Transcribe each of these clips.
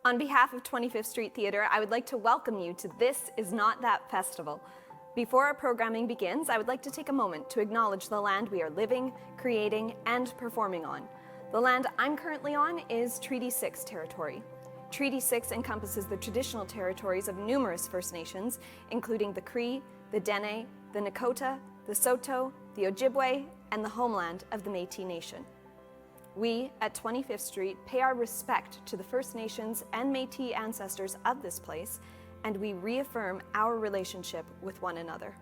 On behalf of 25th Street Theatre, I would like to welcome you to This Is Not That Festival. Before our programming begins, I would like to take a moment to acknowledge the land we are living, creating, and performing on. The land I'm currently on is Treaty 6 territory. Treaty 6 encompasses the traditional territories of numerous First Nations, including the Cree, the Dene, the Nakota, the Saulteaux, the Ojibwe, and the homeland of the Métis Nation. We, at 25th Street, pay our respect to the First Nations and Métis ancestors of this place, and we reaffirm our relationship with one another.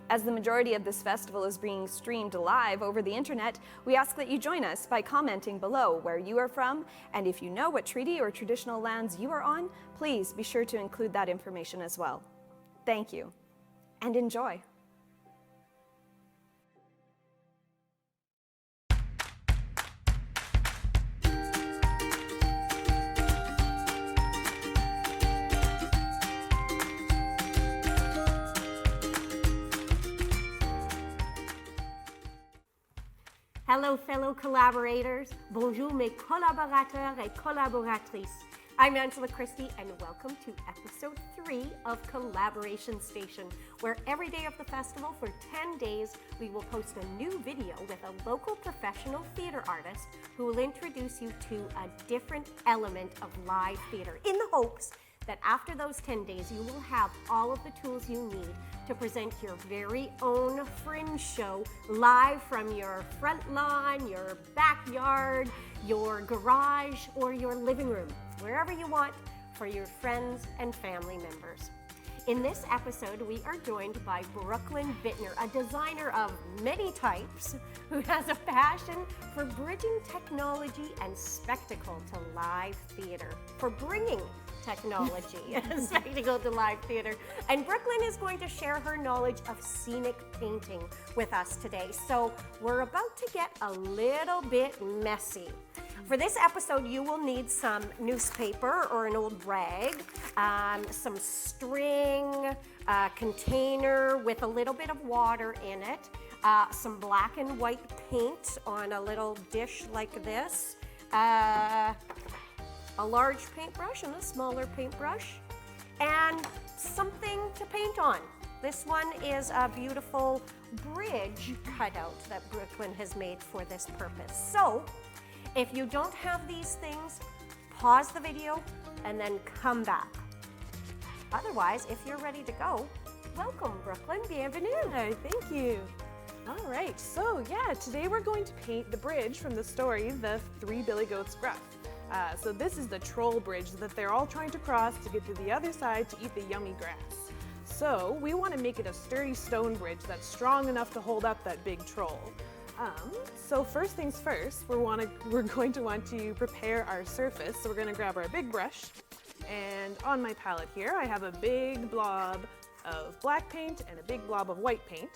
As the majority of this festival is being streamed live over the internet, we ask that you join us by commenting below where you are from, and if you know what treaty or traditional lands you are on, please be sure to include that information as well. Thank you, and enjoy. Hello, fellow collaborators. Bonjour, mes collaborateurs et collaboratrices. I'm Angela Christie, and welcome to episode 3 of Collaboration Station, where every day of the festival for 10 days, we will post a new video with a local professional theater artist who will introduce you to a different element of live theater in the hopes that after those 10 days, you will have all of the tools you need to present your very own fringe show live from your front lawn, your backyard, your garage, or your living room, wherever you want, for your friends and family members. In this episode, we are joined by Brooklyn Bittner, a designer of many types who has a passion for bridging technology and spectacle to live theater, for bringing technology and spectacle to live theater. And Brooklyn is going to share her knowledge of scenic painting with us today. So we're about to get a little bit messy. For this episode, you will need some newspaper or an old rag, some string, a container with a little bit of water in it, some black and white paint on a little dish like this, a large paintbrush and a smaller paintbrush, and something to paint on. This one is a beautiful bridge cutout that Brooklyn has made for this purpose. So, if you don't have these things, pause the video and then come back. Otherwise, if you're ready to go, welcome, Brooklyn. Bienvenue. Hi, thank you. All right, so yeah, today we're going to paint the bridge from the story, The Three Billy Goats Gruff. So this is the troll bridge that they're all trying to cross to get to the other side to eat the yummy grass. So we want to make it a sturdy stone bridge that's strong enough to hold up that big troll. So first things first, we're going to want to prepare our surface. So we're going to grab our big brush, and on my palette here I have a big blob of black paint and a big blob of white paint.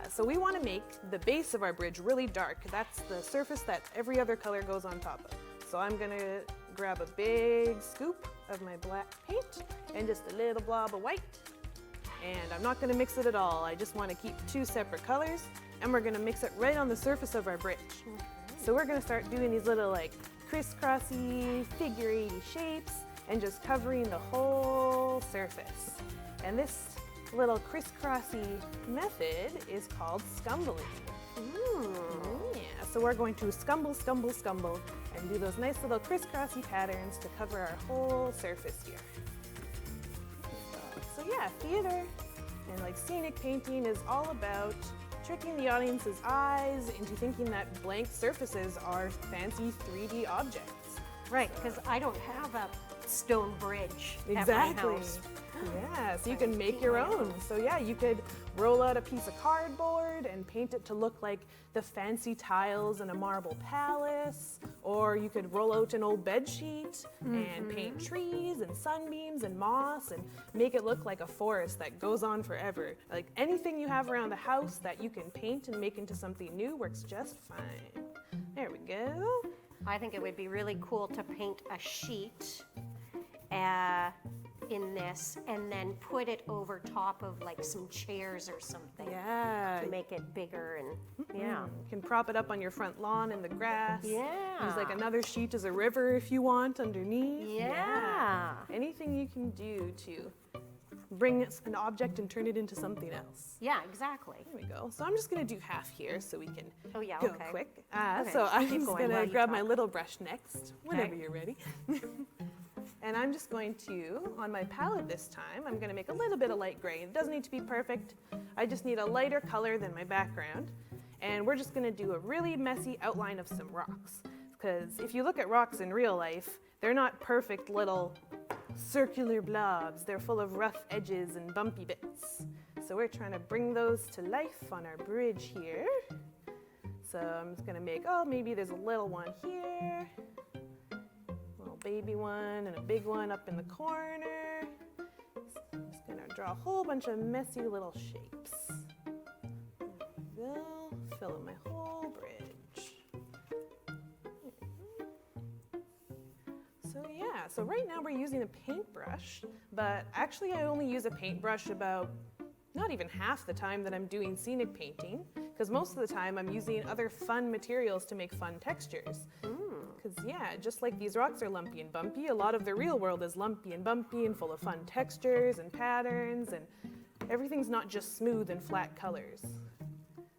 So we want to make the base of our bridge really dark. That's the surface that every other color goes on top of. So I'm going to grab a big scoop of my black paint and just a little blob of white. And I'm not going to mix it at all. I just want to keep two separate colors, and we're going to mix it right on the surface of our bridge. So we're going to start doing these little like crisscrossy, figure 80 shapes and just covering the whole surface. And this little crisscrossy method is called scumbling. Yeah, so we're going to scumble, scumble, scumble, and do those nice little crisscrossy patterns to cover our whole surface here. So yeah, theater and like scenic painting is all about tricking the audience's eyes into thinking that blank surfaces are fancy 3D objects. Right, because I don't have a stone bridge Exactly. at my house. Yeah, so you can make your own. So yeah, you could roll out a piece of cardboard and paint it to look like the fancy tiles in a marble palace, or you could roll out an old bed sheet and paint trees and sunbeams and moss and make it look like a forest that goes on forever. Like anything you have around the house that you can paint and make into something new works just fine. There we go. I think it would be really cool to paint a sheet in this and then put it over top of like some chairs or something Yeah. to make it bigger and yeah. You can prop it up on your front lawn in the grass. Yeah. Use like another sheet as a river if you want underneath. Yeah. Anything you can do to bring an object and turn it into something else. Yeah, exactly. There we go. So I'm just gonna do half here so we can Oh, yeah, go okay. quick. Okay, So I'm keep just going while gonna you grab my talk. little brush next, whenever Okay. you're ready. And I'm just going to, on my palette this time, I'm gonna make a little bit of light gray. It doesn't need to be perfect. I just need a lighter color than my background. And we're just gonna do a really messy outline of some rocks. Because if you look at rocks in real life, they're not perfect little circular blobs. They're full of rough edges and bumpy bits. So we're trying to bring those to life on our bridge here. So I'm just gonna make, oh, maybe there's a little one here, little baby one, and a big one up in the corner. So I'm just gonna draw a whole bunch of messy little shapes. There we go, fill in my whole bridge. So yeah, so right now we're using a paintbrush, but actually I only use a paintbrush about not even half the time that I'm doing scenic painting, because most of the time I'm using other fun materials to make fun textures. Because yeah, just like these rocks are lumpy and bumpy, a lot of the real world is lumpy and bumpy and full of fun textures and patterns, and everything's not just smooth and flat colors.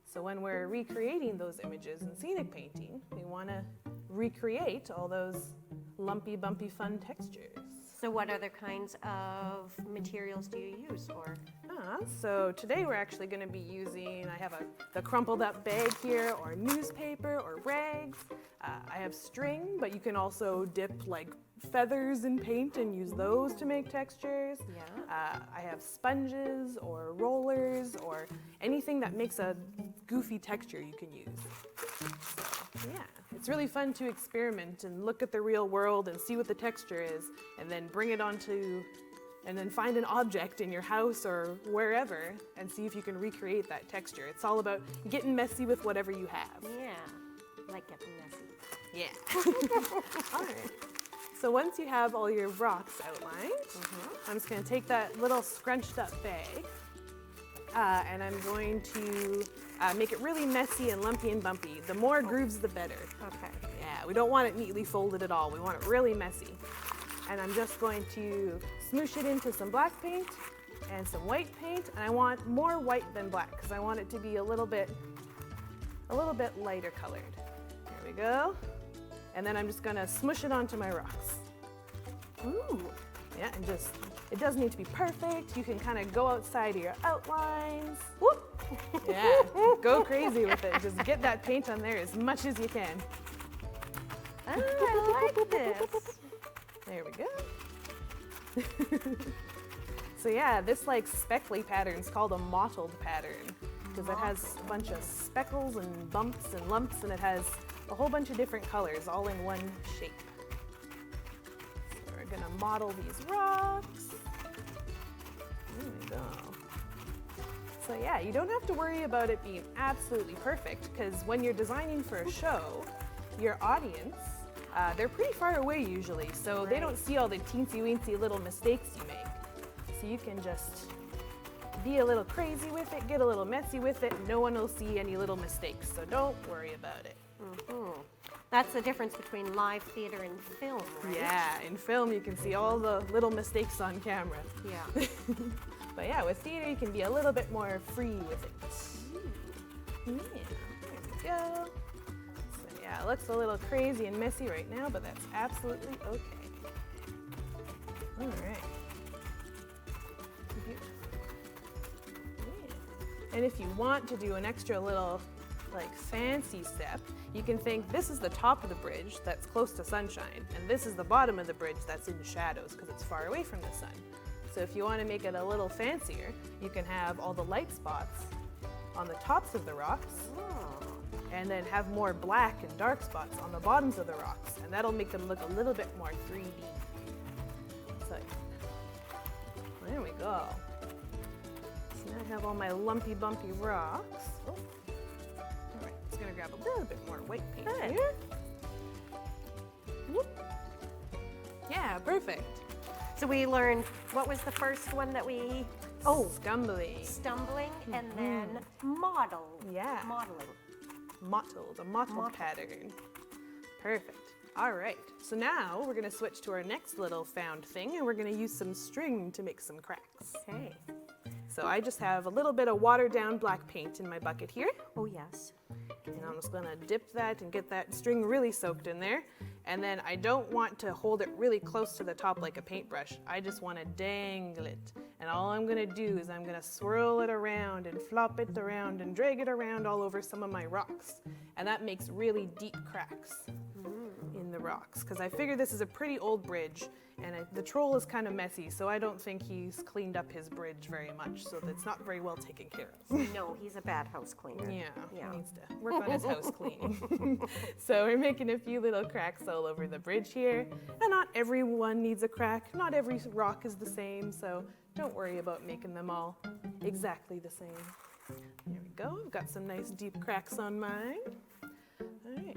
So when we're recreating those images in scenic painting, we want to recreate all those lumpy, bumpy, fun textures. So what other kinds of materials do you use for? So today we're actually going to be using, I have the crumpled up bag here, or newspaper, or rags. I have string, but you can also dip like feathers in paint and use those to make textures. Yeah. I have sponges or rollers or anything that makes a goofy texture you can use. So, yeah, it's really fun to experiment and look at the real world and see what the texture is, and then bring it onto, and then find an object in your house or wherever and see if you can recreate that texture. It's all about getting messy with whatever you have. Yeah, like getting messy. Yeah. All right. So once you have all your rocks outlined, I'm just going to take that little scrunched up bag and I'm going to make it really messy and lumpy and bumpy. The more grooves, the better. Okay. Yeah, we don't want it neatly folded at all. We want it really messy. And I'm just going to smoosh it into some black paint and some white paint. And I want more white than black because I want it to be a little bit lighter colored. There we go. And then I'm just gonna smush it onto my rocks. Ooh. Yeah, and just, it doesn't need to be perfect. You can kind of go outside of your outlines. Whoop! Yeah, go crazy with it. Just get that paint on there as much as you can. Oh, I like this. There we go. So yeah, this like speckly pattern is called a mottled pattern because it has a bunch of speckles and bumps and lumps, and it has a whole bunch of different colors all in one shape. So we're gonna model these rocks. There we go. So yeah, you don't have to worry about it being absolutely perfect because when you're designing for a show, your audience, they're pretty far away usually, so they don't see all the teensy-weensy little mistakes you make. So you can just be a little crazy with it, get a little messy with it, and no one will see any little mistakes, so don't worry about it. That's the difference between live theater and film, right? Yeah, in film you can see all the little mistakes on camera. Yeah. But yeah, with theater you can be a little bit more free with it. Yeah, there we go. So yeah, it looks a little crazy and messy right now, but that's absolutely okay. All right. Beautiful. Yeah. And if you want to do an extra little like fancy step, you can think this is the top of the bridge that's close to sunshine, and this is the bottom of the bridge that's in shadows because it's far away from the sun. So if you want to make it a little fancier, you can have all the light spots on the tops of the rocks, and then have more black and dark spots on the bottoms of the rocks, and that'll make them look a little bit more 3D. So there we go. So now I have all my lumpy bumpy rocks. Oh. All right, just gonna grab a little bit more white paint Good. here. Whoop. Yeah, perfect. So we learned, what was the first one that we, oh, Scumbling. stumbling, and then model. Yeah. Modeling. Mottled, a mottled pattern. Perfect. All right, so now we're gonna switch to our next little found thing, and we're gonna use some string to make some cracks. Okay. So I just have a little bit of watered down black paint in my bucket here. Oh, yes. And I'm just gonna dip that and get that string really soaked in there. And then I don't want to hold it really close to the top like a paintbrush. I just wanna dangle it. And all I'm gonna do is I'm gonna swirl it around and flop it around and drag it around all over some of my rocks. And that makes really deep cracks in the rocks. Because I figure this is a pretty old bridge, and the troll is kind of messy, so I don't think he's cleaned up his bridge very much, so it's not very well taken care of. No, he's a bad house cleaner. Yeah, Yeah. he needs to work on his house cleaning. So we're making a few little cracks all over the bridge here. And not everyone needs a crack. Not every rock is the same, so don't worry about making them all exactly the same. There we go. I've got some nice deep cracks on mine. All right.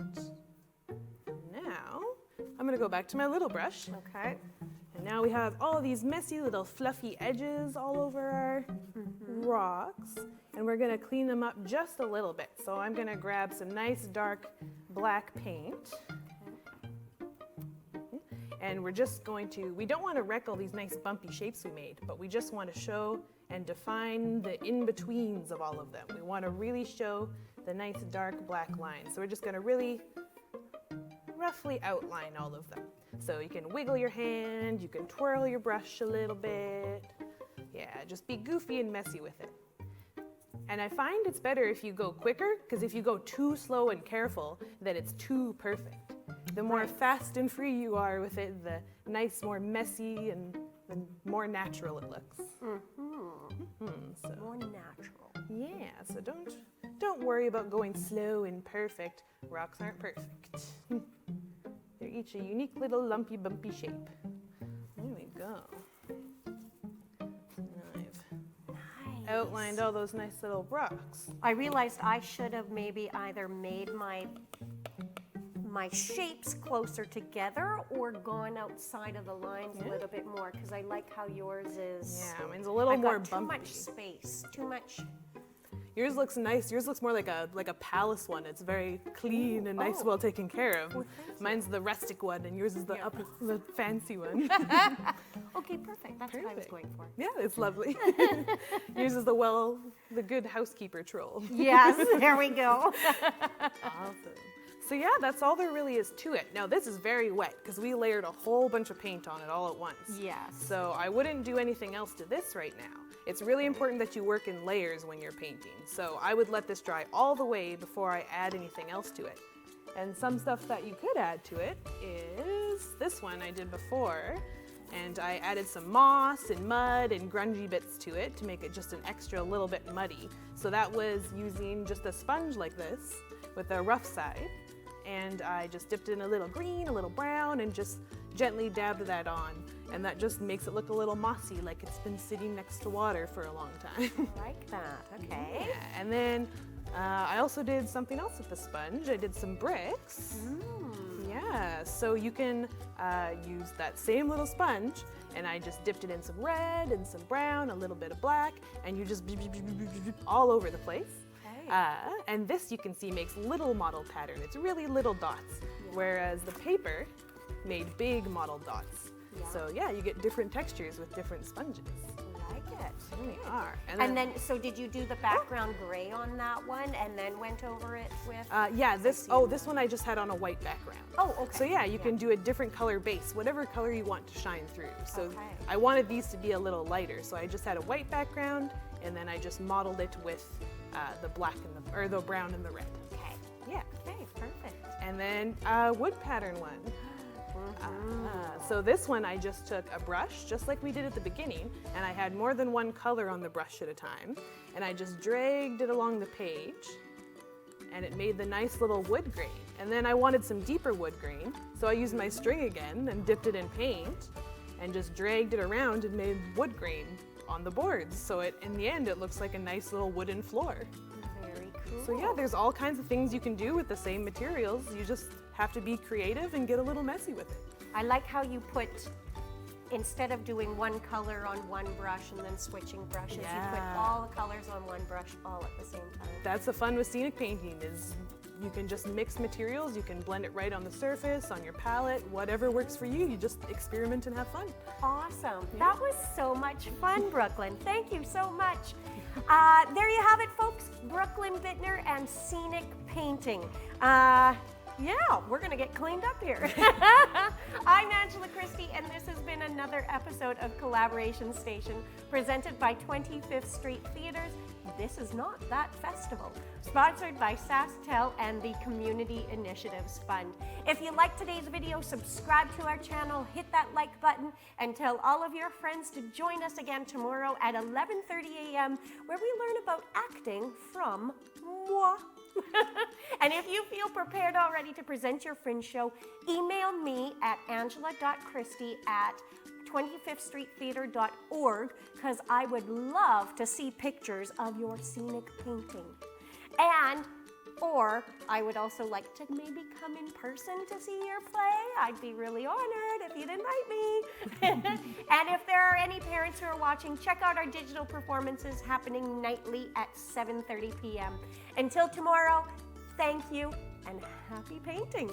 Now, I'm gonna go back to my little brush. Okay. And now we have all these messy little fluffy edges all over our rocks, and we're gonna clean them up just a little bit. So I'm gonna grab some nice dark black paint, and we're just going to, we don't wanna wreck all these nice bumpy shapes we made, but we just wanna show and define the in-betweens of all of them. We wanna really show the nice dark black lines. So we're just gonna really roughly outline all of them. So you can wiggle your hand, you can twirl your brush a little bit. Yeah, just be goofy and messy with it. And I find it's better if you go quicker, because if you go too slow and careful, then it's too perfect. The more fast and free you are with it, the nice, more messy, and the more natural it looks. So, More natural. yeah, so don't worry about going slow and perfect. Rocks aren't perfect. They're each a unique little lumpy, bumpy shape. There we go. Now I've outlined all those nice little rocks. I realized I should have maybe either made my shapes closer together or gone outside of the lines a little bit more, because I like how yours is. Yeah, mine's a little I've more got bumpy. too much space, too much. Yours looks nice. Yours looks more like a palace one. It's very clean and nice, well taken care of. Mine's the rustic one, and yours is the the fancy one. Okay, perfect. That's what I was Perfect. going for. Yeah, it's lovely. Yours is the good housekeeper troll. Yes, there we go. Awesome. So yeah, that's all there really is to it. Now this is very wet because we layered a whole bunch of paint on it all at once. Yes. So I wouldn't do anything else to this right now. It's really important that you work in layers when you're painting. So I would let this dry all the way before I add anything else to it. And some stuff that you could add to it is this one I did before. And I added some moss and mud and grungy bits to it to make it just an extra little bit muddy. So that was using just a sponge like this with a rough side. And I just dipped in a little green, a little brown, and just gently dabbed that on. And that just makes it look a little mossy, like it's been sitting next to water for a long time. I like that. Okay. Yeah, and then I also did something else with the sponge. I did some bricks. Yeah, so you can use that same little sponge, and I just dipped it in some red and some brown, a little bit of black, and you just all over the place. And this, you can see, makes little model pattern. It's really little dots, whereas the paper made big model dots. So yeah, you get different textures with different sponges. I like it. There we are. And then, so did you do the background gray on that one and then went over it with? yeah, this one I just had on a white background. Oh, okay. So yeah, you can do a different color base, whatever color you want to shine through. So Okay. I wanted these to be a little lighter, so I just had a white background, and then I just modeled it with the black and the brown and the red. Okay. Yeah. Okay, perfect. And then wood pattern one. So this one I just took a brush, just like we did at the beginning, and I had more than one color on the brush at a time, and I just dragged it along the page, and it made the nice little wood grain. And then I wanted some deeper wood grain, so I used my string again and dipped it in paint, and just dragged it around and made wood grain on the boards. So in the end, it looks like a nice little wooden floor. Very cool. So yeah, there's all kinds of things you can do with the same materials. You just have to be creative and get a little messy with it. I like how you put instead of doing one color on one brush and then switching brushes, you put Yeah. all the colors on one brush all at the same time. That's the fun with scenic painting is you can just mix materials, you can blend it right on the surface, on your palette, whatever works for you. You just experiment and have fun. Awesome. That was so much fun, Brooklyn. Thank you so much. There you have it, folks. Brooklyn Bittner and scenic painting. Yeah, we're going to get cleaned up here. I'm Angela Christie, and this has been another episode of Collaboration Station, presented by 25th Street Theaters. This is Not That Festival, sponsored by SaskTel and the Community Initiatives Fund. If you liked today's video, subscribe to our channel, hit that like button, and tell all of your friends to join us again tomorrow at 11:30 a.m., where we learn about acting from moi. And if you feel prepared already to present your fringe show, email me at angela.christie@25thstreettheater.org, because I would love to see pictures of your scenic painting. Or I would also like to maybe come in person to see your play. I'd be really honored if you'd invite me. And if there are any parents who are watching, check out our digital performances happening nightly at 7:30 p.m. Until tomorrow, thank you and happy painting.